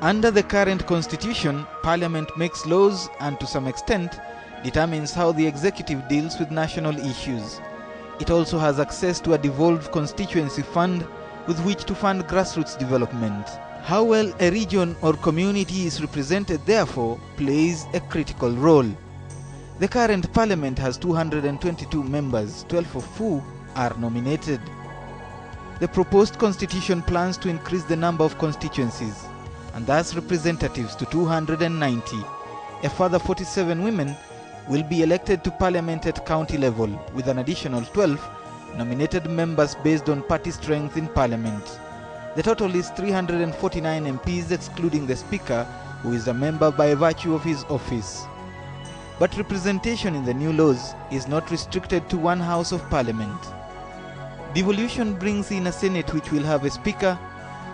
Under the current constitution, Parliament makes laws and to some extent determines how the executive deals with national issues. It also has access to a devolved constituency fund with which to fund grassroots development. How well a region or community is represented, therefore, plays a critical role. The current Parliament has 222 members, 12 of whom are nominated. The proposed constitution plans to increase the number of constituencies, and thus representatives, to 290. A further 47 women will be elected to Parliament at county level, with an additional 12 nominated members based on party strength in Parliament. The total is 349 MPs excluding the Speaker, who is a member by virtue of his office. But representation in the new laws is not restricted to one House of Parliament. Devolution brings in a Senate which will have a Speaker,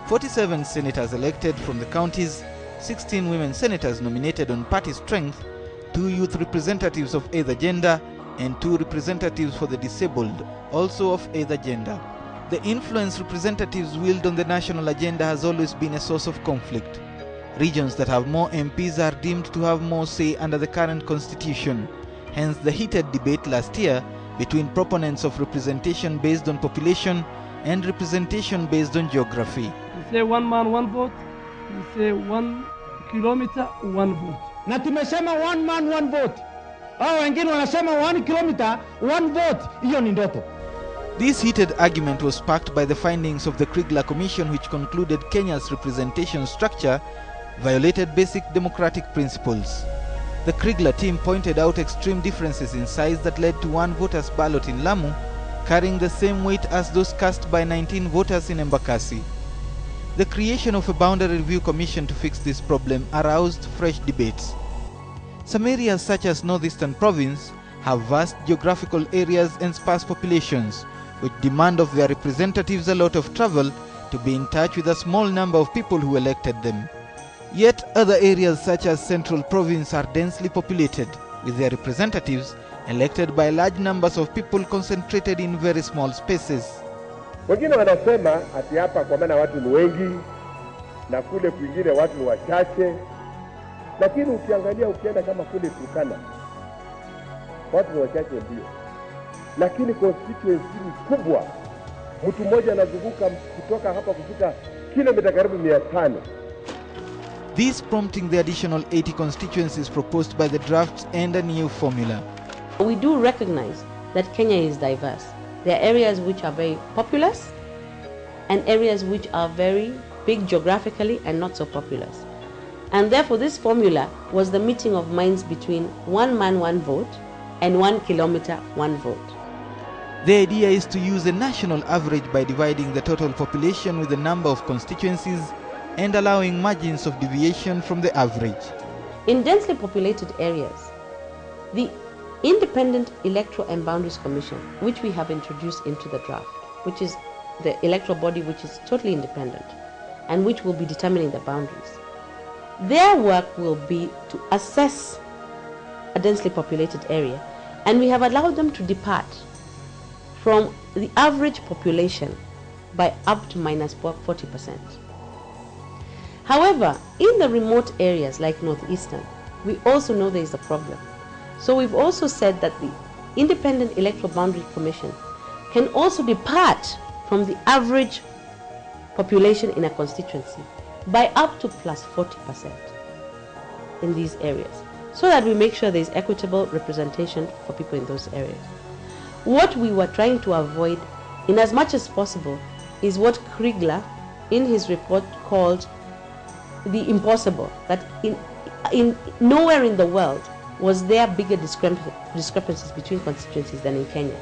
47 senators elected from the counties, 16 women senators nominated on party strength, 2 youth representatives of either gender, and 2 representatives for the disabled, also of either gender. The influence representatives wield on the national agenda has always been a source of conflict. Regions that have more MPs are deemed to have more say under the current constitution, hence the heated debate last year between proponents of representation based on population and representation based on geography. We say one man, one vote. We say 1 kilometer, one vote. Na tumesema one man, one vote. Hao wengine wanasema 1 kilometer, one vote. Hiyo ni ndoto. This heated argument was sparked by the findings of the Kriegler Commission, which concluded Kenya's representation structure violated basic democratic principles. The Kriegler team pointed out extreme differences in size that led to one voter's ballot in Lamu carrying the same weight as those cast by 19 voters in Embakasi. The creation of a boundary review commission to fix this problem aroused fresh debates. Some areas such as Northeastern Province have vast geographical areas and sparse populations, which demand of their representatives a lot of travel to be in touch with a small number of people who elected them. Yet other areas such as Central Province are densely populated, with their representatives elected by large numbers of people concentrated in very small spaces. Wengine wanasema ati hapa kwa maana watu ni wengi na kule kwingine watu ni wachache, lakini ukiangalia ukienda kama kule Turkana watu ni wachache ndio, lakini constituency ni kubwa. Mtu mmoja anazunguka kutoka hapa kufika kilomita karibu 500. This prompting the additional 80 constituencies proposed by the drafts and a new formula. We do recognize that Kenya is diverse. There are areas which are very populous and areas which are very big geographically and not so populous. And therefore this formula was the meeting of minds between 1 man, 1 vote and 1 kilometer, 1 vote. The idea is to use a national average by dividing the total population with the number of constituencies and allowing margins of deviation from the average. In densely populated areas, the Independent Electoral and Boundaries Commission, which we have introduced into the draft, which is the electoral body which is totally independent and which will be determining the boundaries, their work will be to assess a densely populated area, and we have allowed them to depart from the average population by up to minus 40%. However, in the remote areas like Northeastern, we also know there is a problem. So we've also said that the Independent Electoral Boundary Commission can also depart from the average population in a constituency by up to plus 40% in these areas, so that we make sure there is equitable representation for people in those areas. What we were trying to avoid, in as much as possible, is what Kriegler in his report called the impossible, that in nowhere in the world was there bigger discrepancies between constituencies than in Kenya.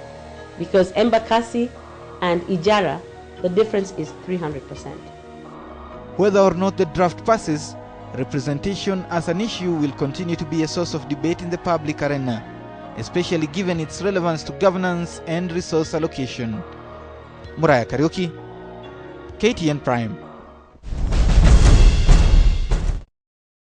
Because Embakasi and Ijara, the difference is 300%. Whether or not the draft passes, representation as an issue will continue to be a source of debate in the public arena, especially given its relevance to governance and resource allocation. Muraya Kariuki, KTN Prime.